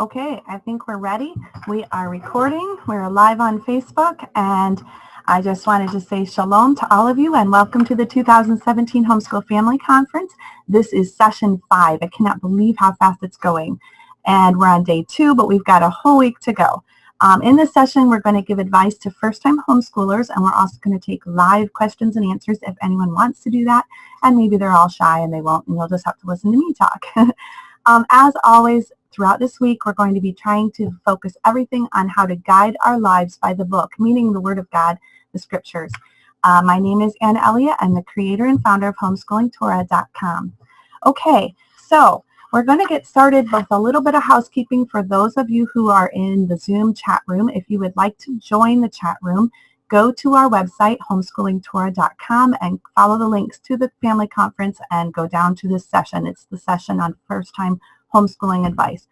Okay, I think we're ready. We are recording. We're live on Facebook, and I just wanted to say shalom to all of you and welcome to the 2017 Homeschool Family Conference. This is session 5. I cannot believe how fast it's going. And we're on day 2, but we've got a whole week to go. In this session, we're going to give advice to first-time homeschoolers, and we're also going to take live questions and answers if anyone wants to do that. And maybe they're all shy and they won't, and you'll just have to listen to me talk. As always, throughout this week, we're going to be trying to focus everything on how to guide our lives by the book, meaning the Word of God, the Scriptures. My name is Anna Elliott. I'm the creator and founder of HomeschoolingTorah.com. Okay, so we're going to get started with a little bit of housekeeping for those of you who are in the Zoom chat room. If you would like to join the chat room, go to our website, HomeschoolingTorah.com, and follow the links to the family conference and go down to this session. It's the session on first-time homeschooling advice.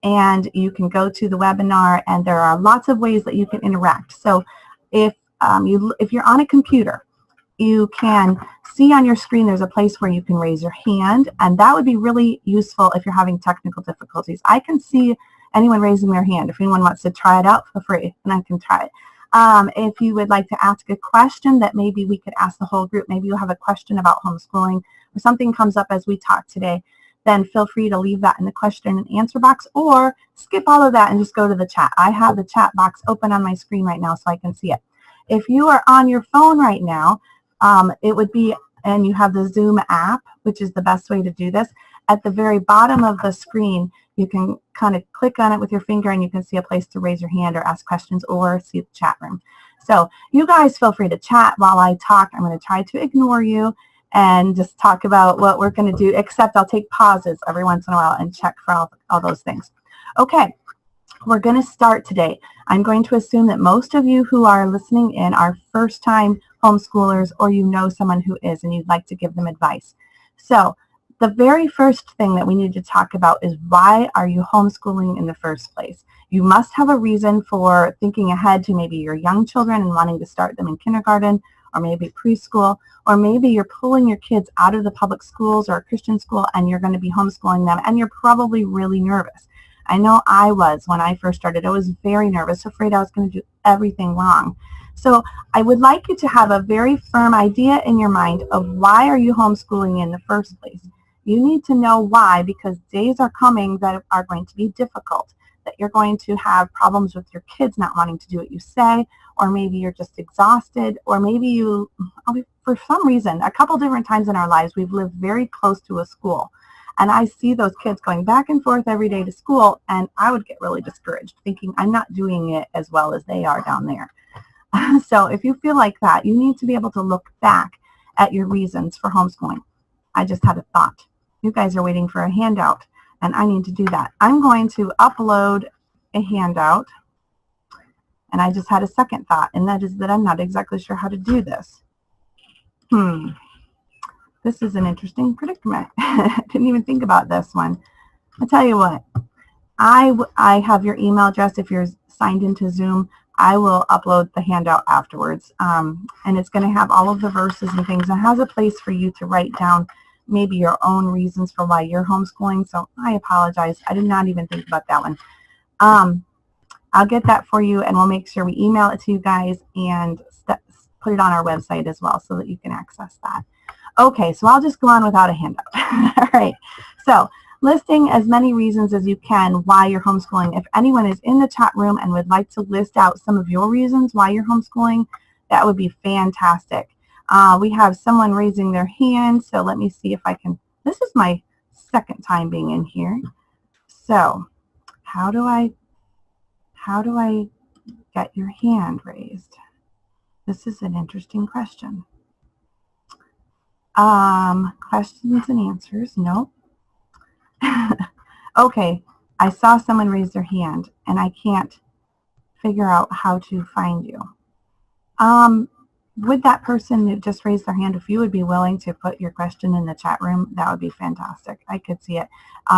And you can go to the webinar, and there are lots of ways that you can interact. So if you're on a computer, you can see on your screen there's a place where you can raise your hand, and that would be really useful if you're having technical difficulties. I can see anyone raising their hand. If anyone wants to try it out, feel free, and I can try it. If you would like to ask a question that maybe we could ask the whole group, maybe you have a question about homeschooling or something comes up as we talk today, then feel free to leave that in the question and answer box or skip all of that and just go to the chat. I have the chat box open on my screen right now so I can see it. If you are on your phone right now, it would be, and you have the Zoom app, which is the best way to do this. At the very bottom of the screen, you can kind of click on it with your finger and you can see a place to raise your hand or ask questions or see the chat room. So you guys feel free to chat while I talk. I'm going to try to ignore you and just talk about what we're going to do, except I'll take pauses every once in a while and check for all those things. Okay, we're going to start today. I'm going to assume that most of you who are listening in are first-time homeschoolers, or you know someone who is and you'd like to give them advice. So the very first thing that we need to talk about is, why are you homeschooling in the first place? You must have a reason for thinking ahead to maybe your young children and wanting to start them in kindergarten, or maybe preschool, or maybe you're pulling your kids out of the public schools or a Christian school and you're going to be homeschooling them, and you're probably really nervous. I know I was when I first started. I was very nervous, afraid I was going to do everything wrong. So I would like you to have a very firm idea in your mind of, why are you homeschooling in the first place? You need to know why, because days are coming that are going to be difficult, that you're going to have problems with your kids not wanting to do what you say, or maybe you're just exhausted, or maybe for some reason, a couple different times in our lives, we've lived very close to a school. And I see those kids going back and forth every day to school, and I would get really discouraged, thinking I'm not doing it as well as they are down there. So if you feel like that, you need to be able to look back at your reasons for homeschooling. I just had a thought. You guys are waiting for a handout, and I need to do that. I'm going to upload a handout, and I just had a second thought, and that is that I'm not exactly sure how to do this. This is an interesting predicament. I didn't even think about this one. I'll tell you what. I have your email address. If you're signed into Zoom, I will upload the handout afterwards, and it's going to have all of the verses and things. It has a place for you to write down maybe your own reasons for why you're homeschooling, so I apologize. I did not even think about that one. I'll get that for you, and we'll make sure we email it to you guys and put it on our website as well so that you can access that. Okay, so I'll just go on without a handout. All right, so listing as many reasons as you can why you're homeschooling. If anyone is in the chat room and would like to list out some of your reasons why you're homeschooling, that would be fantastic. We have someone raising their hand, so let me see if I can. This is my second time being in here. So how do I get your hand raised? This is an interesting question. Questions and answers, no. Okay, I saw someone raise their hand, and I can't figure out how to find you. Would that person who just raised their hand, if you would be willing to put your question in the chat room, that would be fantastic. I could see it.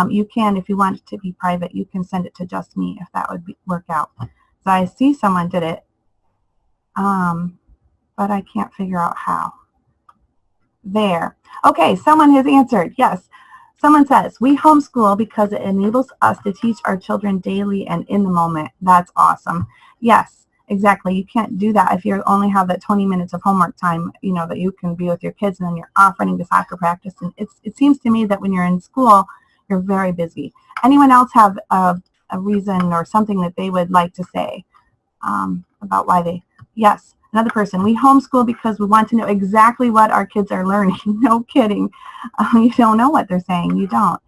You can, if you want it to be private, you can send it to just me if that would work out. So I see someone did it, but I can't figure out how. There. Okay, someone has answered. Yes. Someone says, we homeschool because it enables us to teach our children daily and in the moment. That's awesome. Yes, exactly. You can't do that if you only have that 20 minutes of homework time, that you can be with your kids, and then you're off running to soccer practice. And it seems to me that when you're in school, you're very busy. Anyone else have a reason or something that they would like to say about why they, yes. Another person, we homeschool because we want to know exactly what our kids are learning. No kidding. You don't know what they're saying. You don't.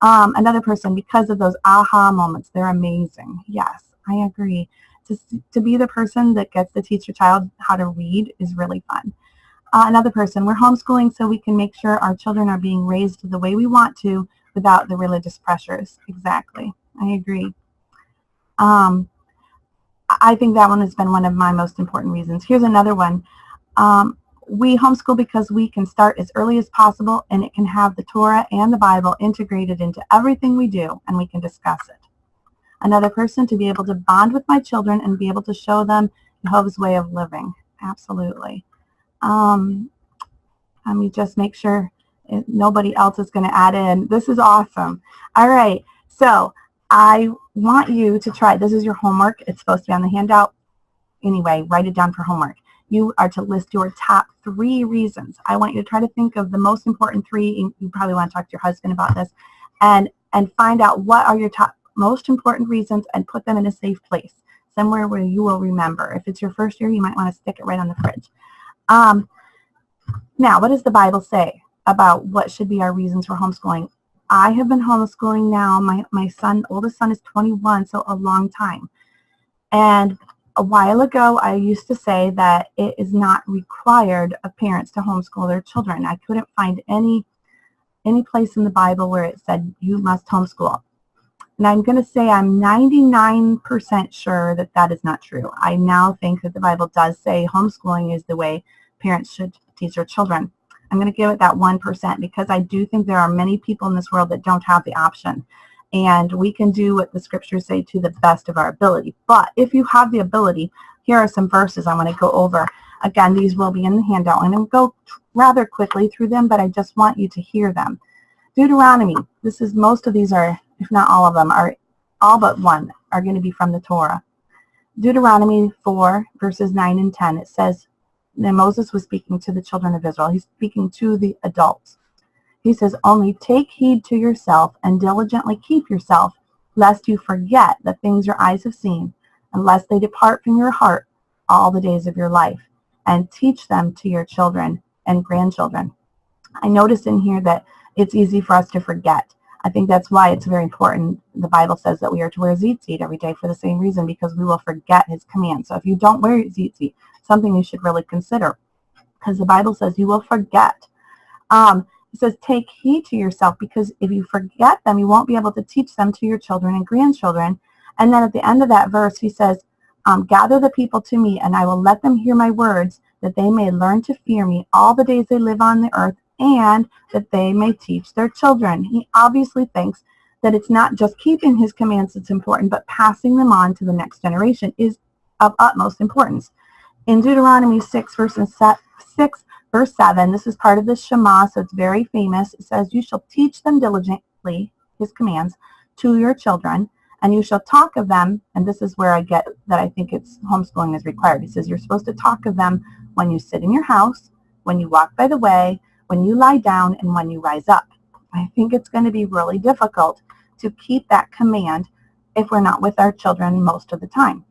Another person, because of those aha moments. They're amazing. Yes, I agree. To be the person that gets to teach your child how to read is really fun. Another person, we're homeschooling so we can make sure our children are being raised the way we want to without the religious pressures. Exactly. I agree. I think that one has been one of my most important reasons. Here's another one. We homeschool because we can start as early as possible, and it can have the Torah and the Bible integrated into everything we do, and we can discuss it. Another person, to be able to bond with my children and be able to show them Jehovah's way of living. Absolutely. Let me just make sure nobody else is going to add in. This is awesome. All right. So I want you to try. This is your homework. It's supposed to be on the handout. Anyway, write it down for homework. You are to list your top 3 reasons. I want you to try to think of the most important 3. You probably want to talk to your husband about this, and find out what are your top most important reasons and put them in a safe place, somewhere where you will remember. If it's your first year, you might want to stick it right on the fridge. Now, what does the Bible say about what should be our reasons for homeschooling? I have been homeschooling now. My oldest son is 21, so a long time. And a while ago, I used to say that it is not required of parents to homeschool their children. I couldn't find any place in the Bible where it said you must homeschool. And I'm going to say I'm 99% sure that that is not true. I now think that the Bible does say homeschooling is the way parents should teach their children. I'm going to give it that 1% because I do think there are many people in this world that don't have the option. And we can do what the scriptures say to the best of our ability. But if you have the ability, here are some verses I want to go over. Again, these will be in the handout. And I'll go rather quickly through them, but I just want you to hear them. Deuteronomy. Most of these are, if not all of them, are all but one are going to be from the Torah. Deuteronomy 4, verses 9 and 10. It says, and Moses was speaking to the children of Israel. He's speaking to the adults. He says, only take heed to yourself and diligently keep yourself, lest you forget the things your eyes have seen, and lest they depart from your heart all the days of your life, and teach them to your children and grandchildren. I noticed in here that it's easy for us to forget. I think that's why it's very important. The Bible says that we are to wear tzitzit every day for the same reason, because we will forget his commands. So if you don't wear tzitzit, something you should really consider, because the Bible says you will forget. It says take heed to yourself, because if you forget them, you won't be able to teach them to your children and grandchildren. And then at the end of that verse, he says, gather the people to me, and I will let them hear my words, that they may learn to fear me all the days they live on the earth, and that they may teach their children. He obviously thinks that it's not just keeping his commands that's important, but passing them on to the next generation is of utmost importance. In Deuteronomy 6, verse 7, this is part of the Shema, so it's very famous. It says, you shall teach them diligently, his commands, to your children, and you shall talk of them, and this is where I get that I think it's homeschooling is required. He says you're supposed to talk of them when you sit in your house, when you walk by the way, when you lie down, and when you rise up. I think it's going to be really difficult to keep that command if we're not with our children most of the time.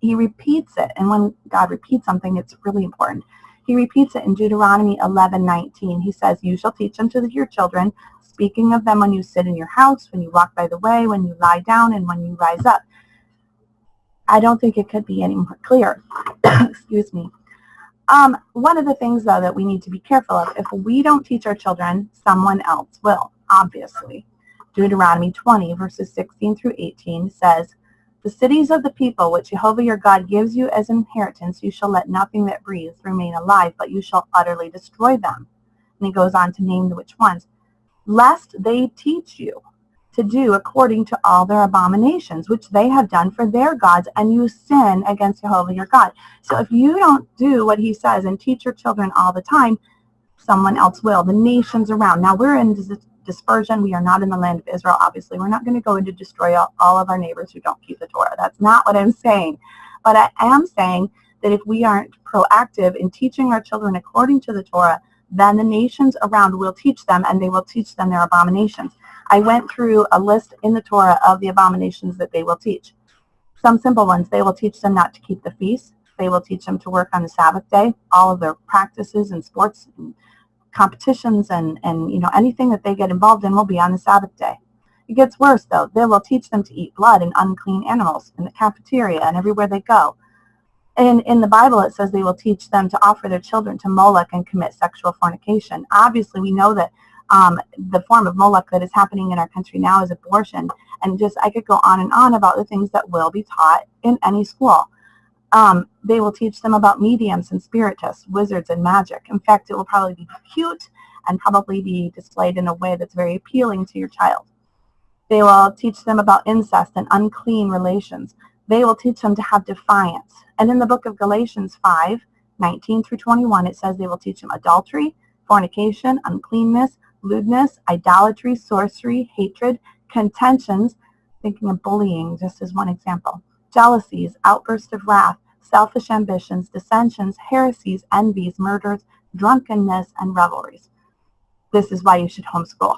He repeats it, and when God repeats something, it's really important. He repeats it in Deuteronomy 11:19. He says, you shall teach them to your children, speaking of them when you sit in your house, when you walk by the way, when you lie down, and when you rise up. I don't think it could be any more clear. Excuse me. One of the things, though, that we need to be careful of, if we don't teach our children, someone else will, obviously. Deuteronomy 20, verses 16 through 18 says, the cities of the people which Jehovah your God gives you as inheritance, you shall let nothing that breathes remain alive, but you shall utterly destroy them. And he goes on to name which ones. Lest they teach you to do according to all their abominations, which they have done for their gods, and you sin against Jehovah your God. So if you don't do what he says and teach your children all the time, someone else will. The nations around. Now we're in dispersion. We are not in the land of Israel, obviously. We're not going to go in to destroy all of our neighbors who don't keep the Torah. That's not what I'm saying. But I am saying that if we aren't proactive in teaching our children according to the Torah, then the nations around will teach them, and they will teach them their abominations. I went through a list in the Torah of the abominations that they will teach. Some simple ones. They will teach them not to keep the feast. They will teach them to work on the Sabbath day. All of their practices and sports and competitions and anything that they get involved in will be on the Sabbath day. It gets worse, though. They will teach them to eat blood and unclean animals in the cafeteria and everywhere they go. And in the Bible, it says they will teach them to offer their children to Moloch and commit sexual fornication. Obviously, we know that the form of Moloch that is happening in our country now is abortion. And I could go on and on about the things that will be taught in any school. They will teach them about mediums and spiritists, wizards and magic. In fact, it will probably be cute and probably be displayed in a way that's very appealing to your child. They will teach them about incest and unclean relations. They will teach them to have defiance. And in the book of Galatians 5:19 through 21, it says they will teach them adultery, fornication, uncleanness, lewdness, idolatry, sorcery, hatred, contentions, thinking of bullying just as one example, jealousies, outbursts of wrath, selfish ambitions, dissensions, heresies, envies, murders, drunkenness, and revelries. This is why you should homeschool.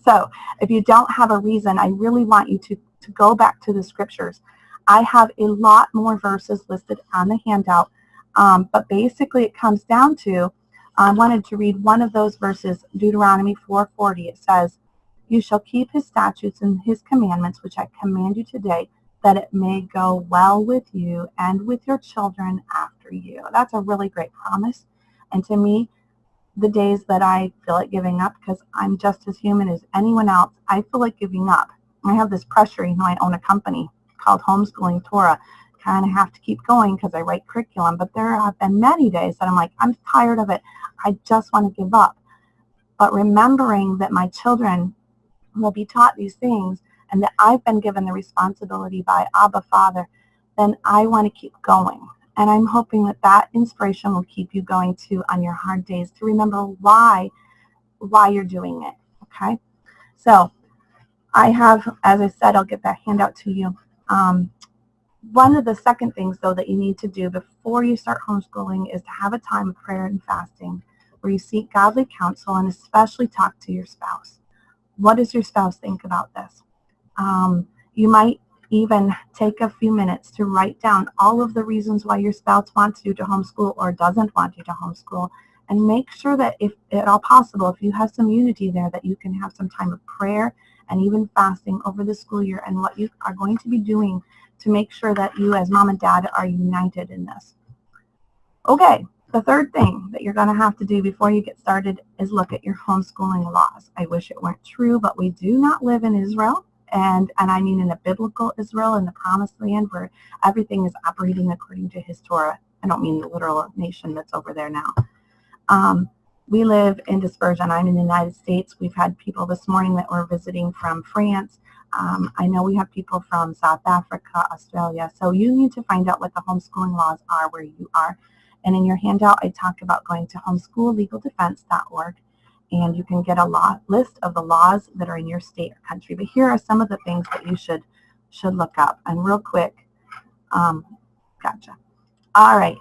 So if you don't have a reason, I really want you to go back to the scriptures. I have a lot more verses listed on the handout, but basically it comes down to, I wanted to read one of those verses, Deuteronomy 4:40. It says, "You shall keep his statutes and his commandments, which I command you today, that it may go well with you and with your children after you." That's a really great promise. And to me, the days that I feel like giving up, because I'm just as human as anyone else, I feel like giving up. I have this pressure, I own a company called Homeschooling Torah. Kind of have to keep going because I write curriculum, but there have been many days that I'm like, I'm tired of it. I just want to give up. But remembering that my children will be taught these things and that I've been given the responsibility by Abba Father, then I want to keep going. And I'm hoping that that inspiration will keep you going too on your hard days, to remember why you're doing it. Okay? So I have, as I said, I'll get that handout to you. One of the second things, though, that you need to do before you start homeschooling is to have a time of prayer and fasting where you seek godly counsel and especially talk to your spouse. What does your spouse think about this? You might even take a few minutes to write down all of the reasons why your spouse wants you to homeschool or doesn't want you to homeschool, and make sure that if at all possible, if you have some unity there, that you can have some time of prayer and even fasting over the school year, and what you are going to be doing to make sure that you as mom and dad are united in this. Okay, the third thing that you're going to have to do before you get started is look at your homeschooling laws. I wish it weren't true, but we do not live in Israel, and I mean in a biblical Israel, in the promised land where everything is operating according to his Torah. I don't mean the literal nation that's over there now. We live in dispersion. I'm in the United States. We've had people this morning that were visiting from France. I know we have people from South Africa, Australia. So you need to find out what the homeschooling laws are where you are. And in your handout, I talk about going to homeschoollegaldefense.org, and you can get a list of the laws that are in your state or country. But here are some of the things that you should look up. And real quick, gotcha. All right.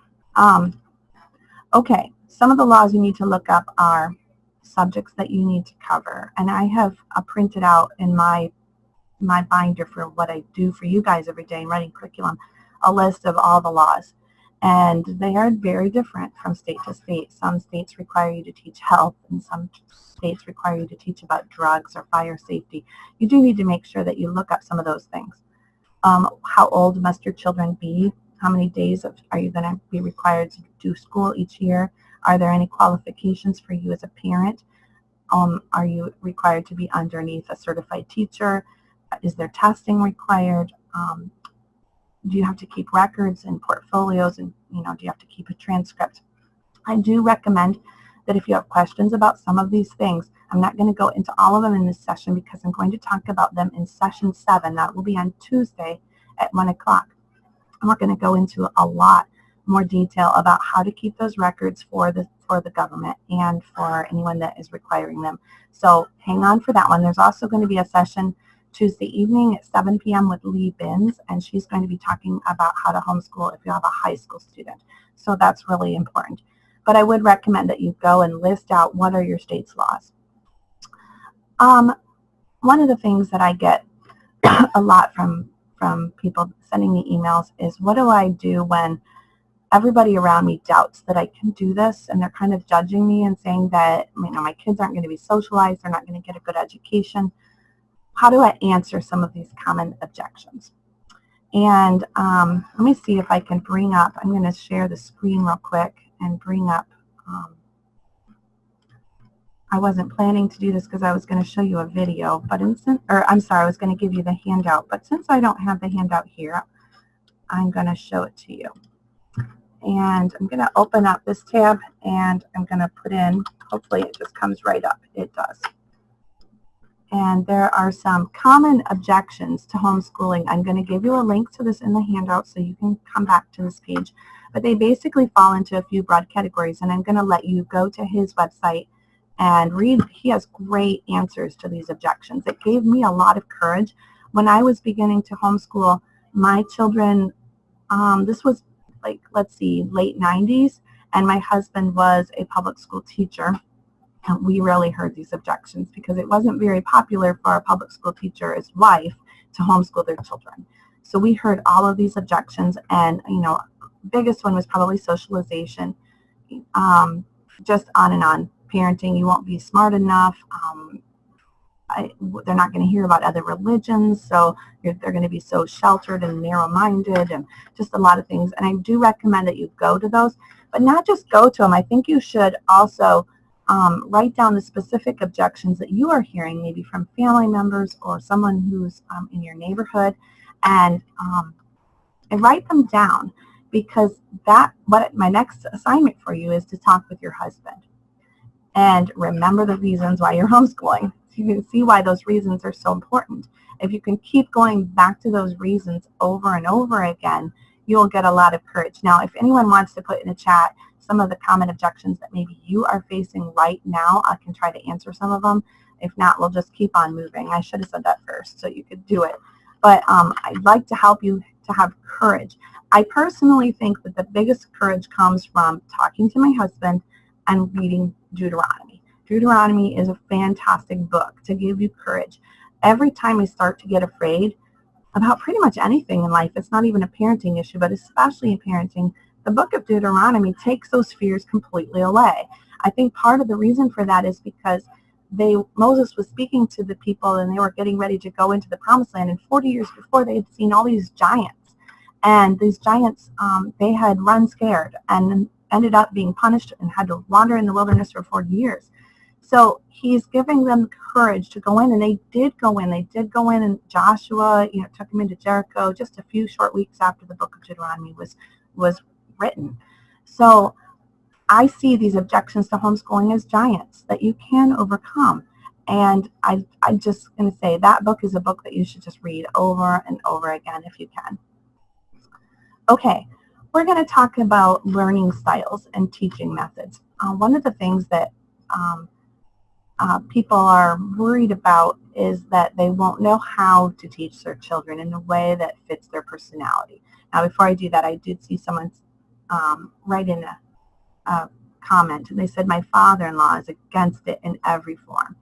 Okay. Some of the laws you need to look up are subjects that you need to cover. And I have printed out in my binder for what I do for you guys every day in writing curriculum, a list of all the laws. And they are very different from state to state. Some states require you to teach health, and some states require you to teach about drugs or fire safety. You do need to make sure that you look up some of those things. How old must your children be? How many days are you going to be required to do school each year? Are there any qualifications for you as a parent? Are you required to be underneath a certified teacher? Is there testing required? Do you have to keep records and portfolios, and do you have to keep a transcript? I do recommend that if you have questions about some of these things, I'm not going to go into all of them in this session because I'm going to talk about them in session 7. That will be on Tuesday at 1 o'clock. And we're going to go into a lot more detail about how to keep those records for the for the government and for anyone that is requiring them. So hang on for that one. There's also going to be a session Tuesday evening at 7 p.m. with Lee Binns, and she's going to be talking about how to homeschool if you have a high school student. So that's really important. But I would recommend that you go and list out what are your state's laws. One of the things that I get a lot from people sending me emails is, what do I do when everybody around me doubts that I can do this, and they're kind of judging me and saying that, you know, my kids aren't going to be socialized, they're not going to get a good education. How do I answer some of these common objections? And let me see if I can bring up, I'm going to share the screen real quick and bring up, I wasn't planning to do this because I was going to show you a video, but I'm sorry, I was going to give you the handout, but since I don't have the handout here, I'm going to show it to you. And I'm going to open up this tab, and I'm going to put in, hopefully it just comes right up. It does. And there are some common objections to homeschooling. I'm going to give you a link to this in the handout so you can come back to this page. But they basically fall into a few broad categories, and I'm going to let you go to his website and read. He has great answers to these objections. It gave me a lot of courage. When I was beginning to homeschool my children, this was like, let's see, late 90s, and my husband was a public school teacher. And we rarely heard these objections because it wasn't very popular for a public school teacher's wife to homeschool their children. So we heard all of these objections, and, you know, biggest one was probably socialization, just on and on. Parenting, you won't be smart enough. They're not going to hear about other religions, so they're going to be so sheltered and narrow-minded, and just a lot of things. And I do recommend that you go to those, but not just go to them. I think you should also write down the specific objections that you are hearing, maybe from family members or someone who's in your neighborhood, and write them down, because my next assignment for you is to talk with your husband. And remember the reasons why you're homeschooling. So you can see why those reasons are so important. If you can keep going back to those reasons over and over again, you'll get a lot of courage. Now, if anyone wants to put in a chat some of the common objections that maybe you are facing right now, I can try to answer some of them. If not, we'll just keep on moving. I should have said that first so you could do it. But I'd like to help you to have courage. I personally think that the biggest courage comes from talking to my husband and reading Deuteronomy. Deuteronomy is a fantastic book to give you courage. Every time I start to get afraid about pretty much anything in life, it's not even a parenting issue, but especially in parenting, the book of Deuteronomy takes those fears completely away. I think part of the reason for that is because Moses was speaking to the people, and they were getting ready to go into the promised land, and 40 years before they had seen all these giants. And these giants, they had run scared and ended up being punished and had to wander in the wilderness for 40 years. So he's giving them courage to go in, and they did go in. They did go in, and Joshua, took them into Jericho just a few short weeks after the book of Deuteronomy was written. So I see these objections to homeschooling as giants that you can overcome. And I'm just going to say that book is a book that you should just read over and over again if you can. Okay, we're going to talk about learning styles and teaching methods. One of the things that people are worried about is that they won't know how to teach their children in a way that fits their personality. Now, before I do that, I did see someone write in a comment, and they said, my father-in-law is against it in every form.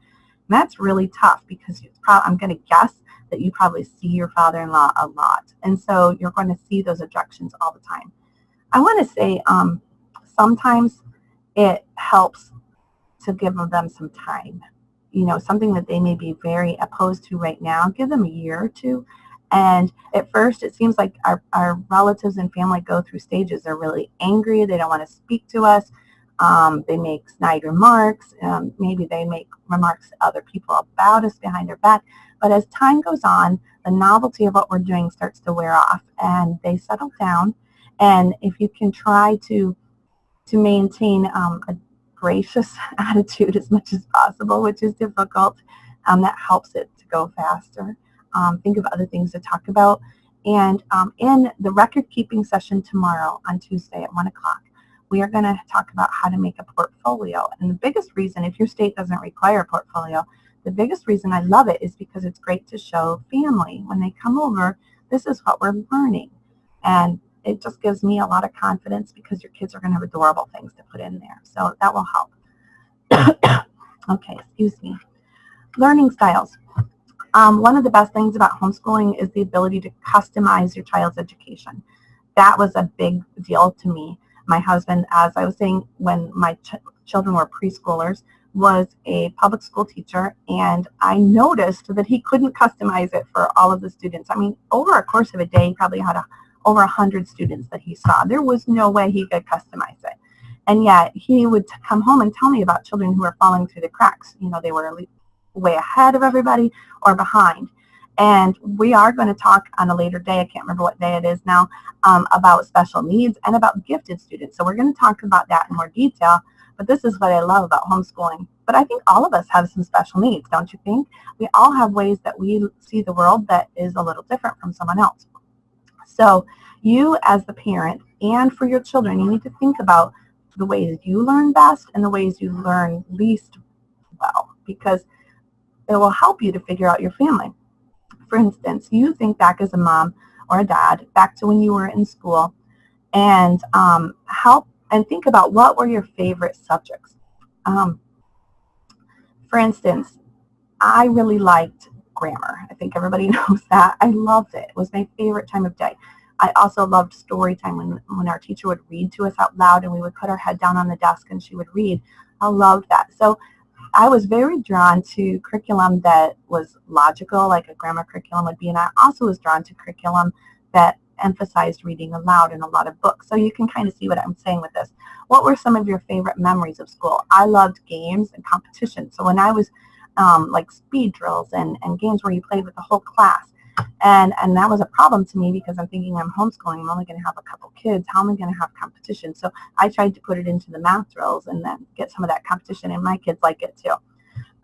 And that's really tough, because I'm going to guess that you probably see your father-in-law a lot. And so you're going to see those objections all the time. I want to say sometimes it helps to give them some time. Something that they may be very opposed to right now, give them a year or two. And at first, it seems like our relatives and family go through stages. They're really angry. They don't want to speak to us. They make snide remarks. Maybe they make remarks to other people about us behind our back. But as time goes on, the novelty of what we're doing starts to wear off, and they settle down. And if you can try to maintain a gracious attitude as much as possible, which is difficult, that helps it to go faster. Think of other things to talk about. And in the record keeping session tomorrow on Tuesday at 1 o'clock, we are going to talk about how to make a portfolio. And the biggest reason, if your state doesn't require a portfolio, the biggest reason I love it is because it's great to show family. When they come over, this is what we're learning. And it just gives me a lot of confidence because your kids are going to have adorable things to put in there. So that will help. Okay, excuse me. Learning styles. One of the best things about homeschooling is the ability to customize your child's education. That was a big deal to me. My husband, as I was saying, when my children were preschoolers, was a public school teacher, and I noticed that he couldn't customize it for all of the students. I mean, over a course of a day, he probably had over 100 students that he saw. There was no way he could customize it. And yet he would come home and tell me about children who were falling through the cracks. You know, they were way ahead of everybody or behind. And we are going to talk on a later day, I can't remember what day it is now, about special needs and about gifted students. So we're going to talk about that in more detail. But this is what I love about homeschooling. But I think all of us have some special needs, don't you think? We all have ways that we see the world that is a little different from someone else. So you as the parent and for your children, you need to think about the ways you learn best and the ways you learn least well, because it will help you to figure out your family. For instance, you think back as a mom or a dad, back to when you were in school, and think about what were your favorite subjects. For instance, I really liked grammar. I think everybody knows that. I loved it. It was my favorite time of day. I also loved story time when our teacher would read to us out loud and we would put our head down on the desk and she would read. I loved that. So I was very drawn to curriculum that was logical, like a grammar curriculum would be, and I also was drawn to curriculum that emphasized reading aloud in a lot of books. So you can kind of see what I'm saying with this. What were some of your favorite memories of school? I loved games and competitions. So when I was like speed drills and games where you played with the whole class, and that was a problem to me because I'm thinking I'm homeschooling, I'm only going to have a couple kids, how am I going to have competition? So I tried to put it into the math drills and then get some of that competition, and my kids like it too.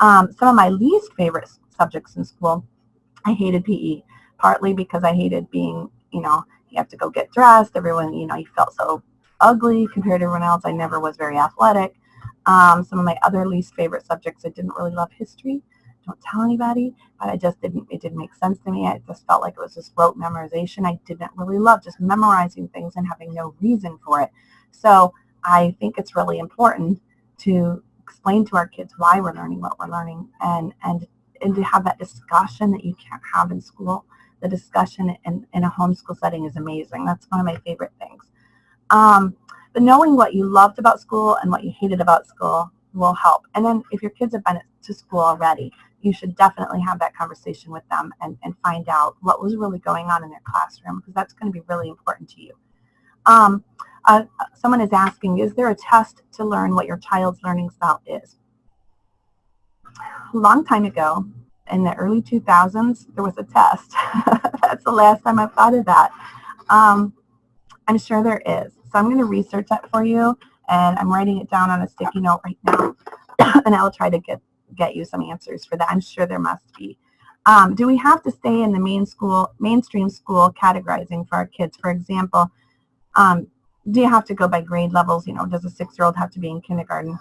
Some of my least favorite subjects in school, I hated PE, partly because I hated being, you have to go get dressed, everyone, you felt so ugly compared to everyone else. I never was very athletic. Some of my other least favorite subjects, I didn't really love history. Don't tell anybody, but it didn't make sense to me. I just felt like it was just rote memorization. I didn't really love just memorizing things and having no reason for it. So I think it's really important to explain to our kids why we're learning what we're learning, and to have that discussion that you can't have in school. The discussion in a homeschool setting is amazing. That's one of my favorite things. But knowing what you loved about school and what you hated about school will help. And then if your kids have been to school already, you should definitely have that conversation with them and find out what was really going on in their classroom, because that's going to be really important to you. Someone is asking, is there a test to learn what your child's learning style is? A long time ago, in the early 2000s, there was a test. That's the last time I've thought of that. I'm sure there is. So I'm going to research that for you, and I'm writing it down on a sticky note right now, and I'll try to get you some answers for that. I'm sure there must be. Do we have to stay in the mainstream school categorizing for our kids? For example, do you have to go by grade levels? Does a 6-year-old have to be in kindergarten?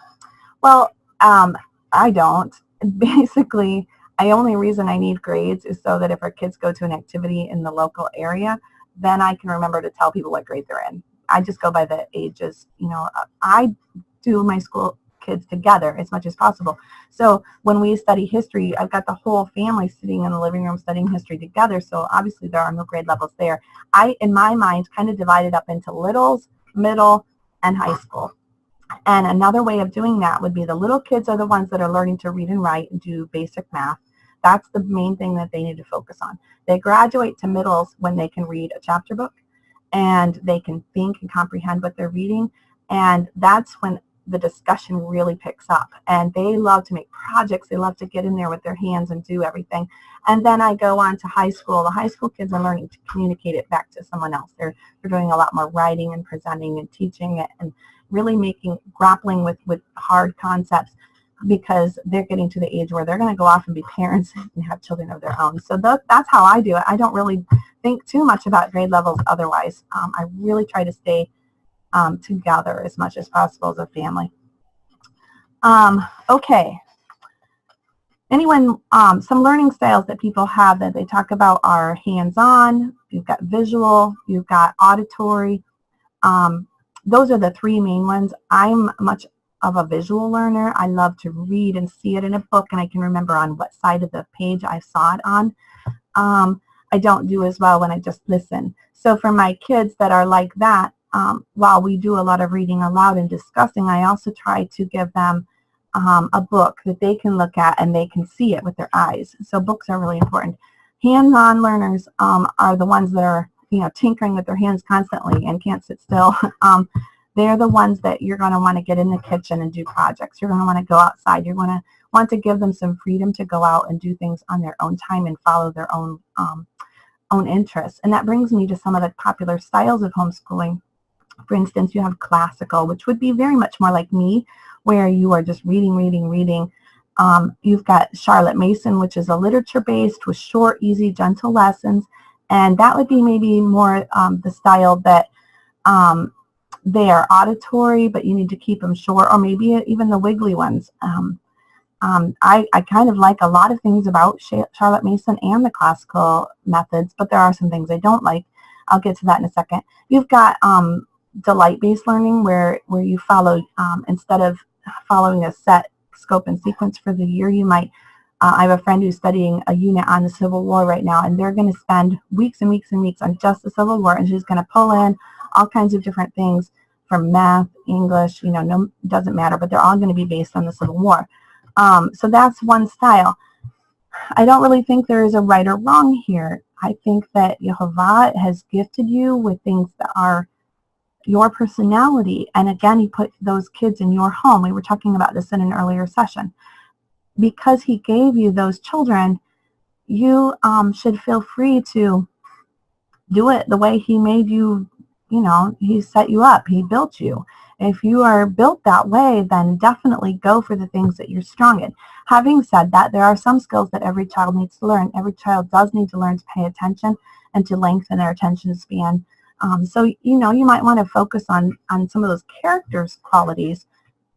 Well, I don't. Basically, the only reason I need grades is so that if our kids go to an activity in the local area, then I can remember to tell people what grade they're in. I just go by the ages. I do my school kids together as much as possible. So when we study history, I've got the whole family sitting in the living room studying history together. So obviously there are no grade levels there. I, in my mind, kind of divided up into littles, middle, and high school. And another way of doing that would be the little kids are the ones that are learning to read and write and do basic math. That's the main thing that they need to focus on. They graduate to middles when they can read a chapter book and they can think and comprehend what they're reading. And that's when the discussion really picks up. And they love to make projects. They love to get in there with their hands and do everything. And then I go on to high school. The high school kids are learning to communicate it back to someone else. They're doing a lot more writing and presenting and teaching it and really grappling with hard concepts, because they're getting to the age where they're going to go off and be parents and have children of their own. So that's how I do it. I don't really think too much about grade levels otherwise. I really try to stay together as much as possible as a family. Okay. Some learning styles that people have that they talk about are hands-on, you've got visual, you've got auditory. Those are the three main ones. I'm much of a visual learner. I love to read and see it in a book, and I can remember on what side of the page I saw it on. I don't do as well when I just listen. So for my kids that are like that, while we do a lot of reading aloud and discussing, I also try to give them a book that they can look at and they can see it with their eyes. So books are really important. Hands-on learners are the ones that are, tinkering with their hands constantly and can't sit still. They're the ones that you're going to want to get in the kitchen and do projects. You're going to want to go outside. You're going to want to give them some freedom to go out and do things on their own time and follow their own interests. And that brings me to some of the popular styles of homeschooling. For instance, you have classical, which would be very much more like me, where you are just reading. You've got Charlotte Mason, which is a literature-based with short, easy, gentle lessons. And that would be maybe more the style that they are auditory, but you need to keep them short, or maybe even the wiggly ones. I kind of like a lot of things about Charlotte Mason and the classical methods, but there are some things I don't like. I'll get to that in a second. You've got delight-based learning where you follow, instead of following a set scope and sequence for the year, you might, I have a friend who's studying a unit on the Civil War right now, and they're going to spend weeks and weeks and weeks on just the Civil War, and she's going to pull in all kinds of different things from math, English, no, doesn't matter, but they're all going to be based on the Civil War. So that's one style. I don't really think there is a right or wrong here. I think that Yehovah has gifted you with things that are your personality. And again, he put those kids in your home. We were talking about this in an earlier session. Because he gave you those children, you should feel free to do it the way he made you. He set you up. He built you. If you are built that way, then definitely go for the things that you're strong in. Having said that, there are some skills that every child needs to learn. Every child does need to learn to pay attention and to lengthen their attention span. So, you might want to focus on some of those characters' qualities,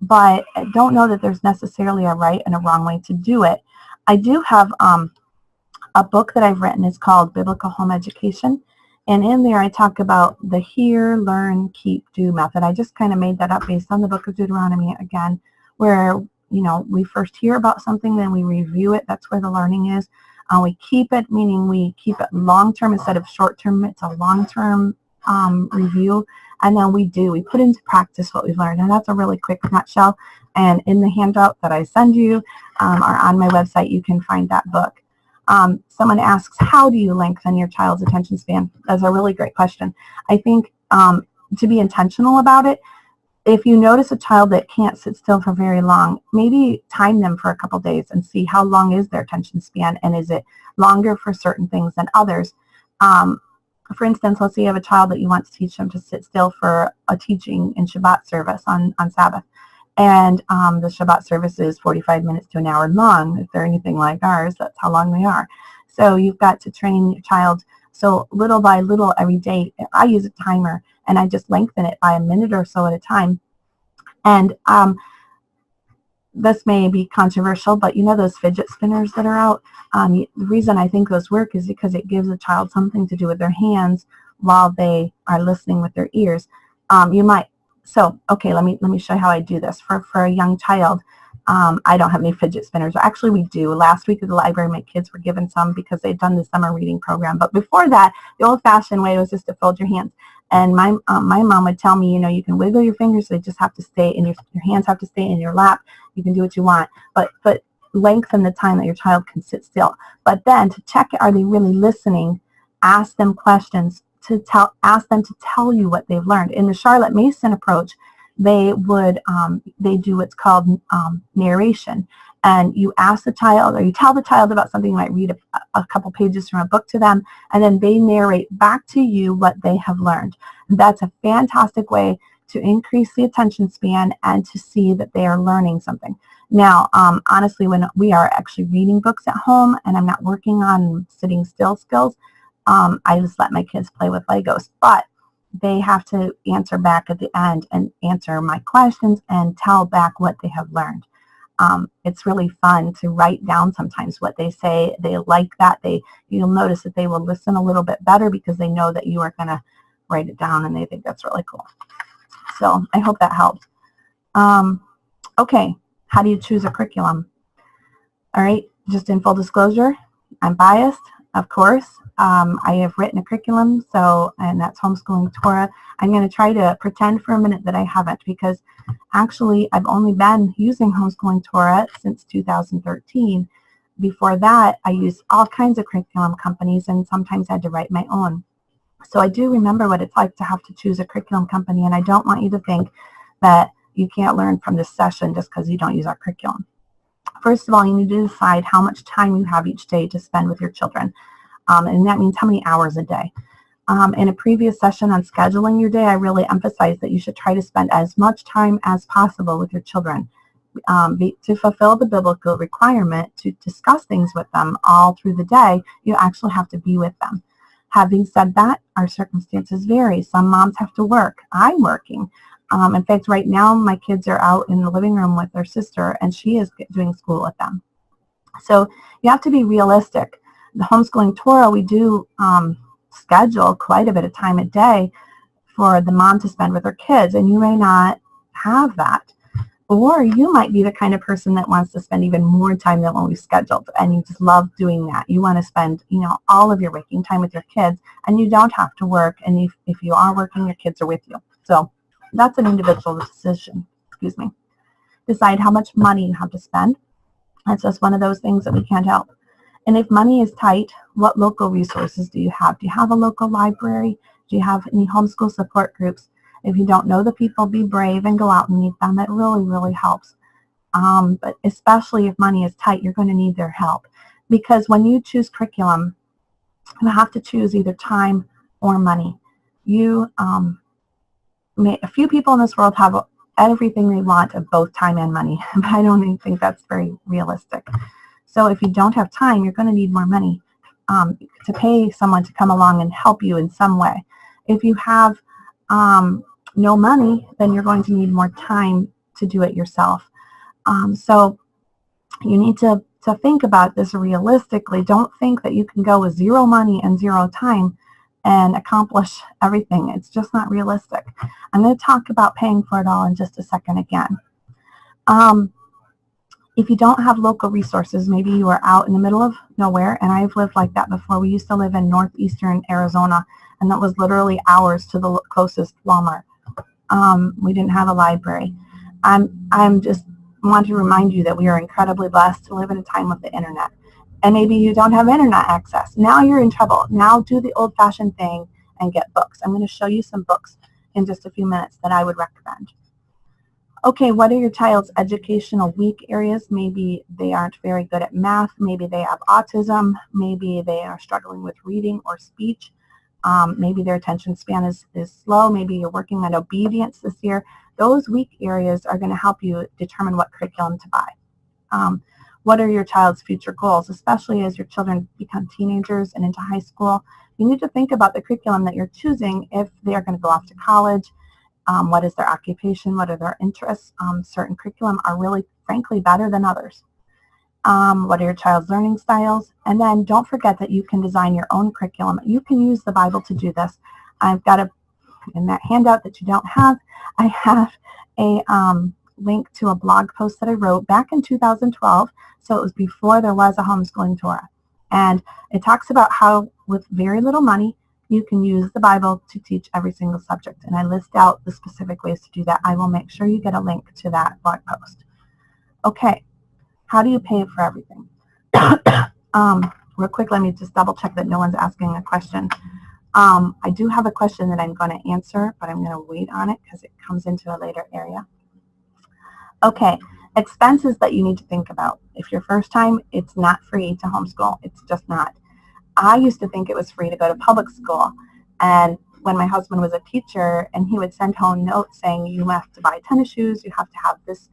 but I don't know that there's necessarily a right and a wrong way to do it. I do have a book that I've written. It's called Biblical Home Education. And in there, I talk about the hear, learn, keep, do method. I just kind of made that up based on the book of Deuteronomy again, where, we first hear about something, then we review it. That's where the learning is. We keep it, meaning we keep it long-term instead of short-term. It's a long-term review. And then we put into practice what we've learned. And that's a really quick nutshell. And in the handout that I send you or on my website, you can find that book. Someone asks, how do you lengthen your child's attention span? That's a really great question. I think to be intentional about it, if you notice a child that can't sit still for very long, maybe time them for a couple days and see how long is their attention span, and is it longer for certain things than others. For instance, let's say you have a child that you want to teach them to sit still for a teaching in Shabbat service on Sabbath. And the Shabbat service is 45 minutes to an hour long. If they're anything like ours, that's how long they are. So you've got to train your child. So little by little every day, I use a timer, and I just lengthen it by a minute or so at a time. And this may be controversial, but those fidget spinners that are out, the reason I think those work is because it gives a child something to do with their hands while they are listening with their ears. Okay, let me show you how I do this. For a young child, I don't have any fidget spinners. Actually, we do. Last week at the library, my kids were given some because they'd done the summer reading program. But before that, the old-fashioned way was just to fold your hands. And my mom would tell me, you can wiggle your fingers, so they just have to stay in your hands have to stay in your lap. You can do what you want, but lengthen the time that your child can sit still. But then to check, are they really listening? Ask them questions. Ask them to tell you what they've learned. In the Charlotte Mason approach, they do what's called narration. And you ask the child, or you tell the child about something. You might read a couple pages from a book to them, and then they narrate back to you what they have learned. And that's a fantastic way to increase the attention span and to see that they are learning something. Now, honestly, when we are actually reading books at home and I'm not working on sitting still skills, I just let my kids play with Legos. But they have to answer back at the end and answer my questions and tell back what they have learned. It's really fun to write down sometimes what they say. They like that. You'll notice that they will listen a little bit better because they know that you are going to write it down, and they think that's really cool. So I hope that helps. Okay, how do you choose a curriculum? All right, just in full disclosure, I'm biased, of course. I have written a curriculum, and that's Homeschooling Torah. I'm going to try to pretend for a minute that I haven't, because actually I've only been using Homeschooling Torah since 2013. Before that, I used all kinds of curriculum companies and sometimes had to write my own. So I do remember what it's like to have to choose a curriculum company, and I don't want you to think that you can't learn from this session just because you don't use our curriculum. First of all, you need to decide how much time you have each day to spend with your children, and that means how many hours a day. In a previous session on scheduling your day, I really emphasized that you should try to spend as much time as possible with your children. To fulfill the biblical requirement to discuss things with them all through the day, you actually have to be with them. Having said that, our circumstances vary. Some moms have to work. I'm working. In fact, right now, my kids are out in the living room with their sister, and she is doing school with them. So you have to be realistic. The Homeschooling Torah, we do schedule quite a bit of time a day for the mom to spend with her kids, and you may not have that. Or you might be the kind of person that wants to spend even more time than what we scheduled, and you just love doing that. You want to spend, all of your waking time with your kids, and you don't have to work, and if you are working, your kids are with you. So that's an individual decision. Decide how much money you have to spend. That's just one of those things that we can't help. And if money is tight, what local resources do you have? Do you have a local library? Do you have any homeschool support groups? If you don't know the people, be brave and go out and meet them. It really, really helps. But especially if money is tight, you're going to need their help. Because when you choose curriculum, you have to choose either time or money. A few people in this world have everything they want of both time and money, but I don't even think that's very realistic. So if you don't have time, you're going to need more money to pay someone to come along and help you in some way. If you have no money, then you're going to need more time to do it yourself. So you need to think about this realistically. Don't think that you can go with zero money and zero time and accomplish everything. It's just not realistic. I'm going to talk about paying for it all in just a second again. If you don't have local resources, maybe you are out in the middle of nowhere, and I've lived like that before. We used to live in northeastern Arizona, and that was literally hours to the closest Walmart. We didn't have a library. I'm just want to remind you that we are incredibly blessed to live in a time with the internet. And maybe you don't have internet access. Now you're in trouble. Now do the old-fashioned thing and get books. I'm going to show you some books in just a few minutes that I would recommend. Okay, what are your child's educational weak areas? Maybe they aren't very good at math. Maybe they have autism. Maybe they are struggling with reading or speech. Maybe their attention span is slow. Maybe you're working on obedience this year. Those weak areas are going to help you determine what curriculum to buy. What are your child's future goals, especially as your children become teenagers and into high school? You need to think about the curriculum that you're choosing if they are going to go off to college. What is their occupation? What are their interests? Certain curriculum are really, frankly, better than others. What are your child's learning styles? And then don't forget that you can design your own curriculum. You can use the Bible to do this. I've got in that handout that you don't have, I have a link to a blog post that I wrote back in 2012. So it was before there was a Homeschooling Torah. And it talks about how with very little money, you can use the Bible to teach every single subject. And I list out the specific ways to do that. I will make sure you get a link to that blog post. Okay, how do you pay for everything? Real quick, let me just double check that no one's asking a question. I do have a question that I'm going to answer, but I'm going to wait on it because it comes into a later area. Okay, expenses that you need to think about. If you're first time, it's not free to homeschool. It's just not. I used to think it was free to go to public school. And when my husband was a teacher, and he would send home notes saying, you have to buy tennis shoes, you have to have this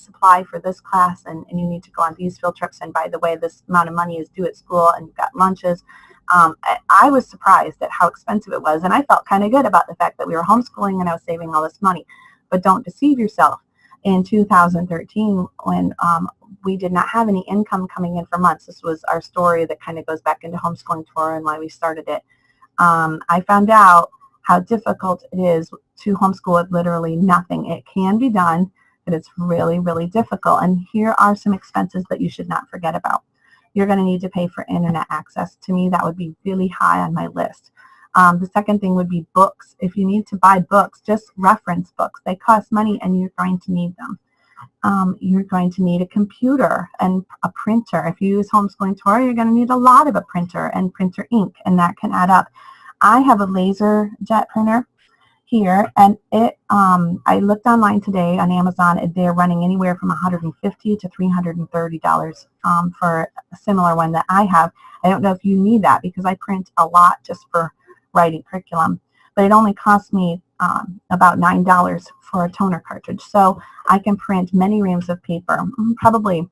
supply for this class, and you need to go on these field trips, and by the way, this amount of money is due at school, and you've got lunches. I was surprised at how expensive it was, and I felt kind of good about the fact that we were homeschooling and I was saving all this money. But don't deceive yourself. In 2013, when we did not have any income coming in for months, this was our story that kind of goes back into Homeschooling Torah and why we started it. I found out how difficult it is to homeschool with literally nothing. It can be done, but it's really, really difficult. And here are some expenses that you should not forget about. You're going to need to pay for internet access. To me, that would be really high on my list. The second thing would be books. If you need to buy books, just reference books. They cost money and you're going to need them. You're going to need a computer and a printer. If you use Homeschooling Torah, you're going to need a lot of a printer and printer ink, and that can add up. I have a laser jet printer here, and I looked online today on Amazon. They're running anywhere from $150 to $330 for a similar one that I have. I don't know if you need that because I print a lot just for writing curriculum, but it only cost me about $9 for a toner cartridge. So I can print many reams of paper. Probably,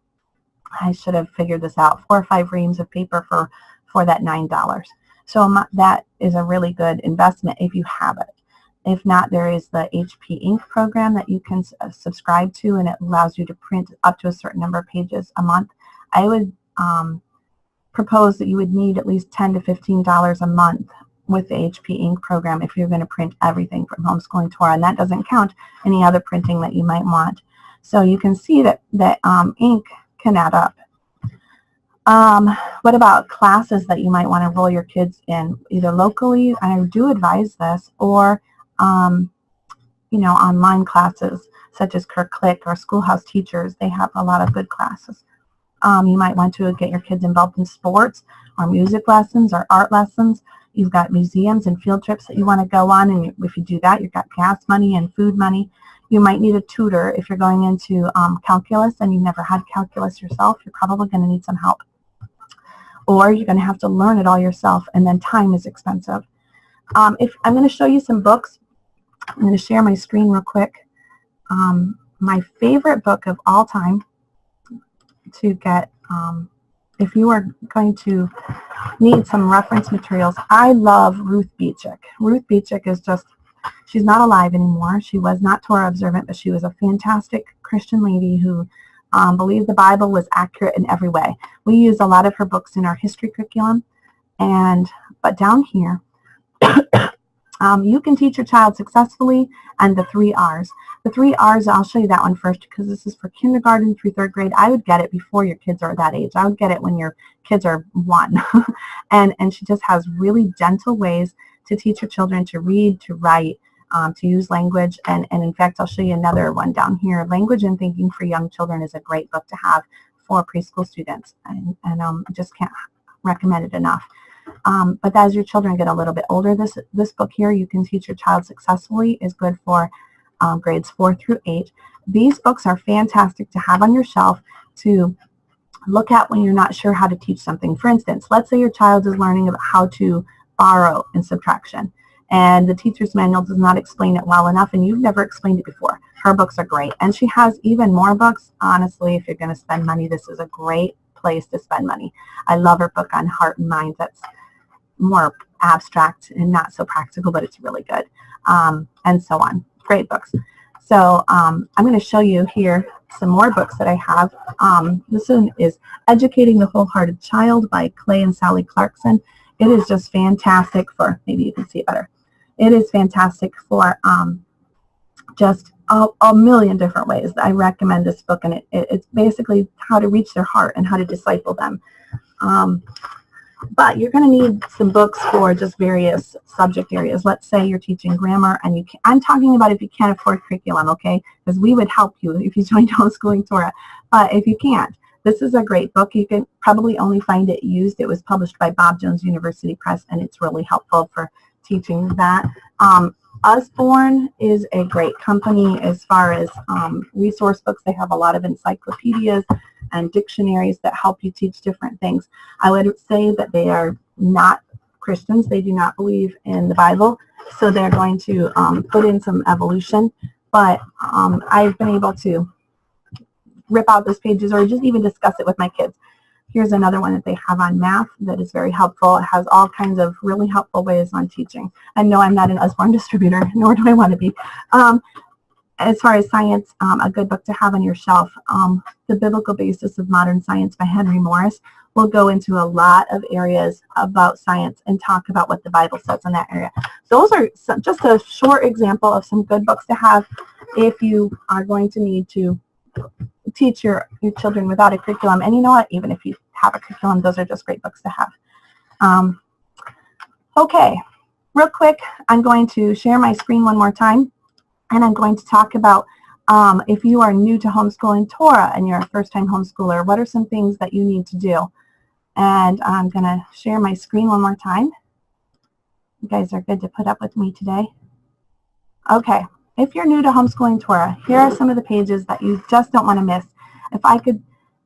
I should have figured this out, 4 or 5 reams of paper for that $9. So that is a really good investment if you have it. If not, there is the HP Ink program that you can subscribe to, and it allows you to print up to a certain number of pages a month. I would propose that you would need at least $10 to $15 a month with the HP Ink program if you're going to print everything from Homeschooling Torah, and that doesn't count any other printing that you might want. So you can see that ink can add up. What about classes that you might want to enroll your kids in, either locally, I do advise this, or online classes such as Click or Schoolhouse Teachers. They have a lot of good classes. You might want to get your kids involved in sports or music lessons or art lessons. You've got museums and field trips that you want to go on, and if you do that, you've got gas money and food money. You might need a tutor if you're going into calculus and you've never had calculus yourself. You're probably going to need some help. Or you're going to have to learn it all yourself, and then time is expensive. If I'm going to show you some books, I'm going to share my screen real quick. My favorite book of all time to get, if you are going to need some reference materials, I love Ruth Beechick. Ruth Beechick is just, she's not alive anymore. She was not Torah observant, but she was a fantastic Christian lady who believed the Bible was accurate in every way. We use a lot of her books in our history curriculum, but down here, you can teach your child successfully, and the 3 R's. The 3 R's, I'll show you that one first because this is for kindergarten through 3rd grade. I would get it before your kids are that age. I would get it when your kids are 1. and she just has really gentle ways to teach your children to read, to write, to use language. And in fact, I'll show you another one down here. Language and Thinking for Young Children is a great book to have for preschool students. And I just can't recommend it enough. But as your children get a little bit older, this book here, You Can Teach Your Child Successfully, is good for grades 4 through 8. These books are fantastic to have on your shelf to look at when you're not sure how to teach something. For instance, let's say your child is learning about how to borrow in subtraction, and the teacher's manual does not explain it well enough, and you've never explained it before. Her books are great, and she has even more books. Honestly, if you're going to spend money, this is a great place to spend money. I love her book on heart and mind. That's more abstract and not so practical, but it's really good, and so on. Great books. So I'm going to show you here some more books that I have. This one is Educating the Wholehearted Child by Clay and Sally Clarkson. It is just fantastic for, maybe you can see it better. It is fantastic for just a million different ways. I recommend this book, and it's basically how to reach their heart and how to disciple them. But you're going to need some books for just various subject areas. Let's say you're teaching grammar, and I'm talking about if you can't afford curriculum, okay? Because we would help you if you joined Homeschooling Torah. But if you can't, this is a great book. You can probably only find it used. It was published by Bob Jones University Press, and it's really helpful for teaching that. Usborne is a great company as far as resource books. They have a lot of encyclopedias and dictionaries that help you teach different things. I would say that they are not Christians. They do not believe in the Bible, so they're going to put in some evolution. But I've been able to rip out those pages or just even discuss it with my kids. Here's another one that they have on math that is very helpful. It has all kinds of really helpful ways on teaching. And no, I'm not an Usborne distributor, nor do I want to be. As far as science, a good book to have on your shelf, The Biblical Basis of Modern Science by Henry Morris, will go into a lot of areas about science and talk about what the Bible says in that area. Those are just a short example of some good books to have if you are going to need to teach your children without a curriculum. And you know what? Even if you have a curriculum, those are just great books to have. Okay, real quick, I'm going to share my screen one more time. And I'm going to talk about if you are new to homeschooling Torah and you're a first-time homeschooler, what are some things that you need to do? And I'm going to share my screen one more time. You guys are good to put up with me today. Okay, if you're new to homeschooling Torah, here are some of the pages that you just don't want to miss. If I could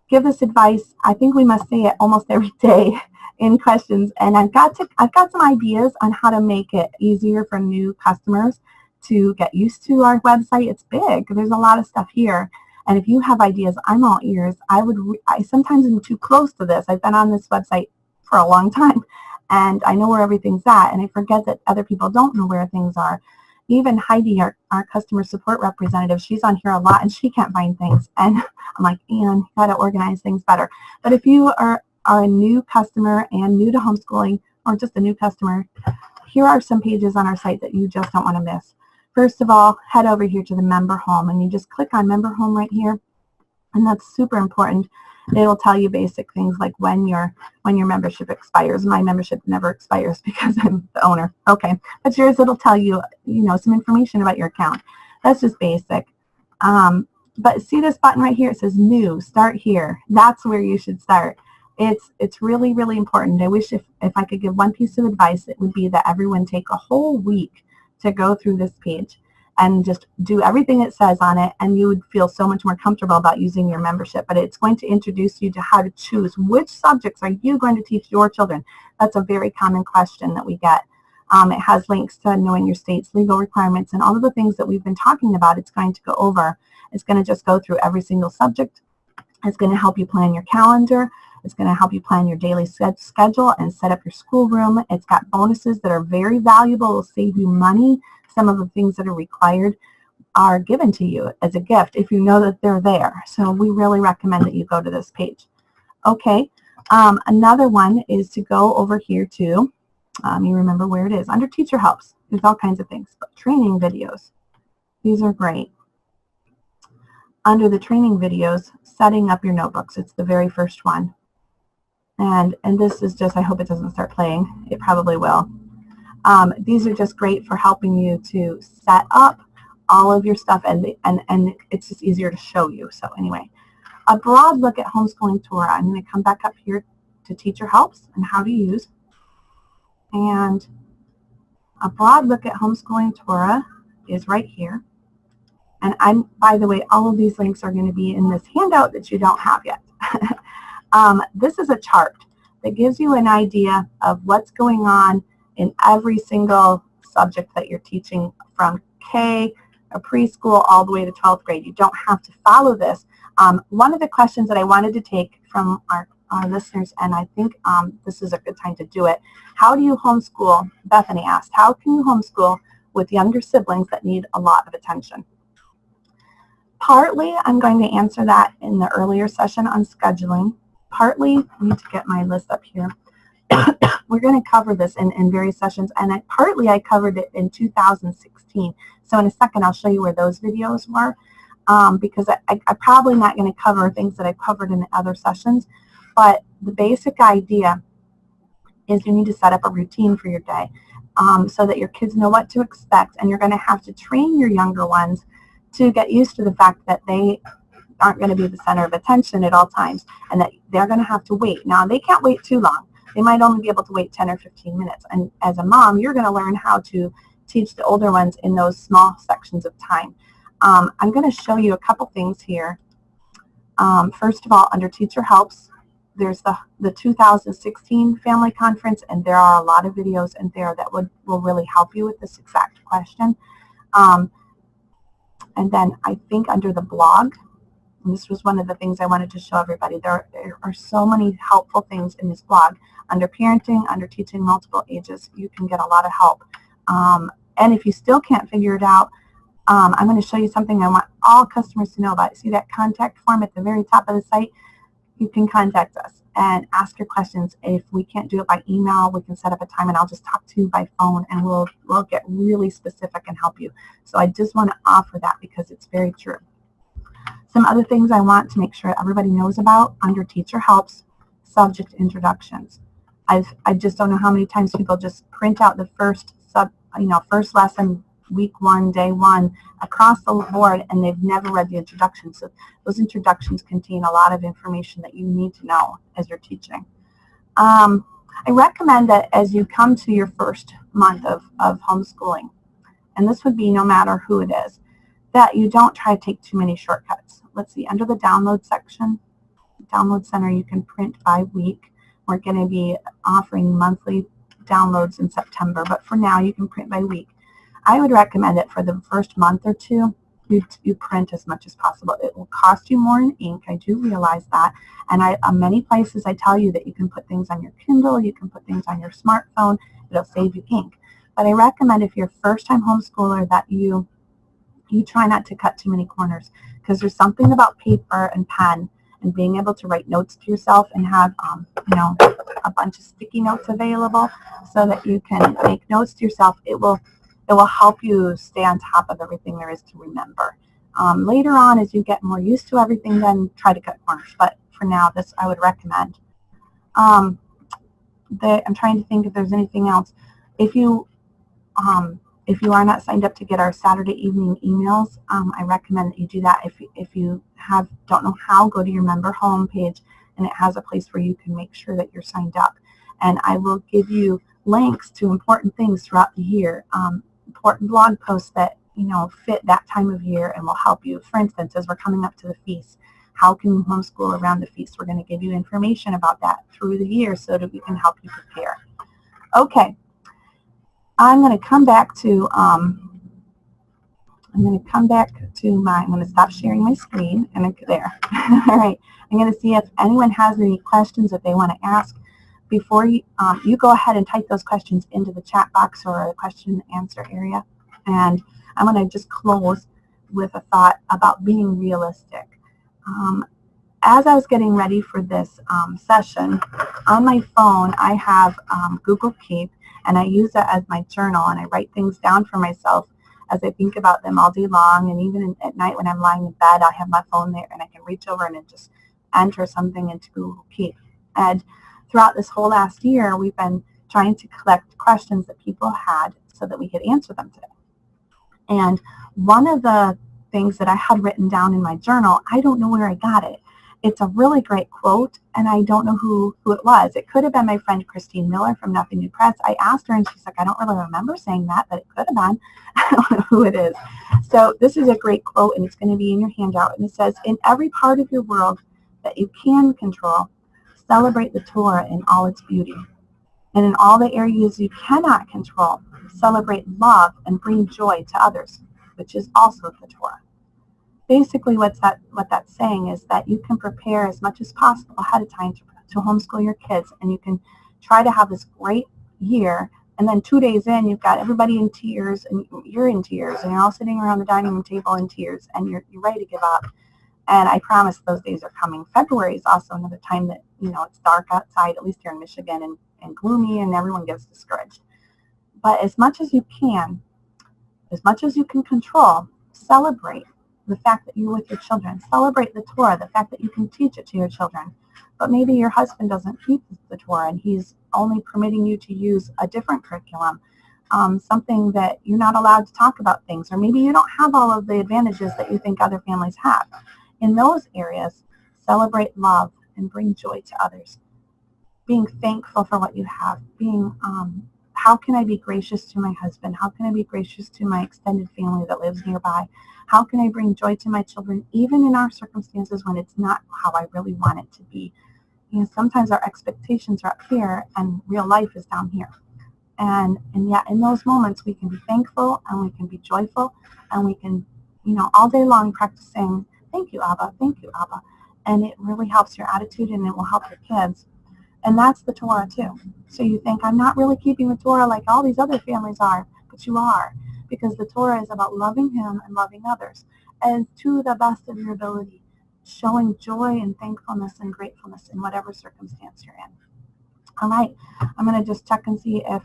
give this advice, I think we must say it almost every day in questions. And I've got some ideas on how to make it easier for new customers to get used to our website. It's big. There's a lot of stuff here. And if you have ideas, I'm all ears. I sometimes am too close to this. I've been on this website for a long time, and I know where everything's at, and I forget that other people don't know where things are. Even Heidi, our customer support representative, she's on here a lot, and she can't find things. And I'm like, Ann, you got to organize things better. But if you are a new customer and new to homeschooling, or just a new customer, here are some pages on our site that you just don't want to miss. First of all, head over here to the member home, and you just click on member home right here, and that's super important. It'll tell you basic things like when your membership expires. My membership never expires because I'm the owner. Okay, but yours, it'll tell you, some information about your account. That's just basic. But see this button right here? It says new, start here. That's where you should start. It's really, really important. I wish if I could give one piece of advice, it would be that everyone take a whole week to go through this page and just do everything it says on it, and you would feel so much more comfortable about using your membership. But it's going to introduce you to how to choose which subjects are you going to teach your children. That's a very common question that we get. It has links to knowing your state's legal requirements and all of the things that we've been talking about. It's going to go over. It's going to just go through every single subject. It's going to help you plan your calendar. It's going to help you plan your daily schedule and set up your schoolroom. It's got bonuses that are very valuable. It will save you money. Some of the things that are required are given to you as a gift if you know that they're there. So we really recommend that you go to this page. Okay, another one is to go over here to, you remember where it is, under Teacher Helps. There's all kinds of things, but training videos. These are great. Under the training videos, setting up your notebooks. It's the very first one. And this is just, I hope it doesn't start playing. It probably will. These are just great for helping you to set up all of your stuff, and it's just easier to show you. So anyway, a broad look at homeschooling Torah. I'm going to come back up here to Teacher Helps and how to use. And a broad look at homeschooling Torah is right here. And by the way, all of these links are going to be in this handout that you don't have yet. This is a chart that gives you an idea of what's going on in every single subject that you're teaching from K, or preschool, all the way to 12th grade. You don't have to follow this. One of the questions that I wanted to take from our listeners, and I think this is a good time to do it, how do you homeschool? Bethany asked, how can you homeschool with younger siblings that need a lot of attention? Partly, I'm going to answer that in the earlier session on scheduling. Partly, I need to get my list up here. We're going to cover this in various sessions, and partly I covered it in 2016. So in a second, I'll show you where those videos were, because I'm probably not going to cover things that I've covered in other sessions. But the basic idea is you need to set up a routine for your day so that your kids know what to expect, and you're going to have to train your younger ones to get used to the fact that they aren't going to be the center of attention at all times, and that they're going to have to wait. Now, they can't wait too long. They might only be able to wait 10 or 15 minutes. And as a mom, you're going to learn how to teach the older ones in those small sections of time. I'm going to show you a couple things here. First of all, under Teacher Helps, there's the 2016 Family Conference, and there are a lot of videos in there that will really help you with this exact question. And then I think under the blog, And this was one of the things I wanted to show everybody. There are so many helpful things in this blog. Under parenting, under teaching multiple ages, you can get a lot of help. And if you still can't figure it out, I'm going to show you something I want all customers to know about. See that contact form at the very top of the site? You can contact us and ask your questions. If we can't do it by email, we can set up a time and I'll just talk to you by phone and we'll get really specific and help you. So I just want to offer that because it's very true. Some other things I want to make sure everybody knows about under Teacher Helps, subject introductions. I just don't know how many times people just print out the first lesson, week 1, day 1, across the board, and they've never read the introduction. So those introductions contain a lot of information that you need to know as you're teaching. I recommend that as you come to your first month of homeschooling, and this would be no matter who it is, that you don't try to take too many shortcuts. Let's see, under the download section, download center, you can print by week. We're going to be offering monthly downloads in September, but for now you can print by week. I would recommend that for the first month or two, you print as much as possible. It will cost you more in ink. I do realize that. And many places I tell you that you can put things on your Kindle, you can put things on your smartphone. It'll save you ink. But I recommend if you're a first-time homeschooler that you try not to cut too many corners, because there's something about paper and pen and being able to write notes to yourself and have a bunch of sticky notes available so that you can make notes to yourself. It will help you stay on top of everything there is to remember. Later on, as you get more used to everything, then try to cut corners. But for now, this I would recommend. I'm trying to think if there's anything else. If you are not signed up to get our Saturday evening emails, I recommend that you do that. If you don't know how, go to your member home page, and it has a place where you can make sure that you're signed up. And I will give you links to important things throughout the year, important blog posts that fit that time of year and will help you. For instance, as we're coming up to the feast, how can you homeschool around the feast? We're going to give you information about that through the year so that we can help you prepare. Okay, I'm going to come back to I'm going to stop sharing my screen, and there. All right, I'm going to see if anyone has any questions that they want to ask. Before you go ahead and type those questions into the chat box or the question and answer area. And I'm going to just close with a thought about being realistic. As I was getting ready for this session, on my phone I have Google Keep, and I use it as my journal, and I write things down for myself as I think about them all day long. And even at night when I'm lying in bed, I have my phone there and I can reach over and just enter something into Google Keep. And throughout this whole last year, we've been trying to collect questions that people had so that we could answer them today. And one of the things that I had written down in my journal, I don't know where I got it. It's a really great quote, and I don't know who it was. It could have been my friend Christine Miller from Nothing New Press. I asked her, and she's like, I don't really remember saying that, but it could have been. I don't know who it is. So this is a great quote, and it's going to be in your handout. And it says, in every part of your world that you can control, celebrate the Torah in all its beauty. And in all the areas you cannot control, celebrate love and bring joy to others, which is also the Torah. Basically, what that's saying is that you can prepare as much as possible ahead of time to homeschool your kids, and you can try to have this great year, and then 2 days in, you've got everybody in tears, and you're in tears, and you're all sitting around the dining room table in tears, and you're ready to give up. And I promise those days are coming. February is also another time that, it's dark outside, at least here in Michigan, and gloomy, and everyone gets discouraged. But as much as you can control, celebrate the fact that you're with your children. Celebrate the Torah, the fact that you can teach it to your children. But maybe your husband doesn't teach the Torah, and he's only permitting you to use a different curriculum, something that you're not allowed to talk about things, or maybe you don't have all of the advantages that you think other families have. In those areas, celebrate love and bring joy to others. Being thankful for what you have. How can I be gracious to my husband? How can I be gracious to my extended family that lives nearby? How can I bring joy to my children, even in our circumstances when it's not how I really want it to be? Sometimes our expectations are up here and real life is down here. And yet in those moments we can be thankful and we can be joyful, and we can, all day long practicing Thank you, Abba. Thank you, Abba. And it really helps your attitude and it will help your kids. And that's the Torah too. So you think, I'm not really keeping the Torah like all these other families are, but you are. Because the Torah is about loving Him and loving others. And to the best of your ability, showing joy and thankfulness and gratefulness in whatever circumstance you're in. All right, I'm going to just check and see if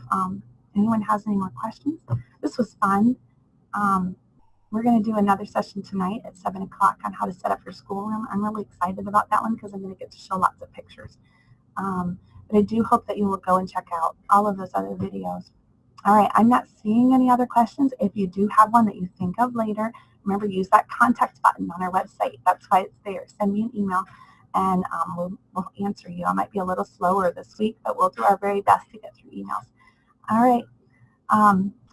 anyone has any more questions. This was fun. We're going to do another session tonight at 7 o'clock on how to set up your schoolroom. I'm really excited about that one because I'm going to get to show lots of pictures. But I do hope that you will go and check out all of those other videos. All right, I'm not seeing any other questions. If you do have one that you think of later, remember, use that contact button on our website. That's why it's there. Send me an email and we'll answer you. I might be a little slower this week, but we'll do our very best to get through emails. All right,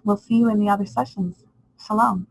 we'll see you in the other sessions. Shalom.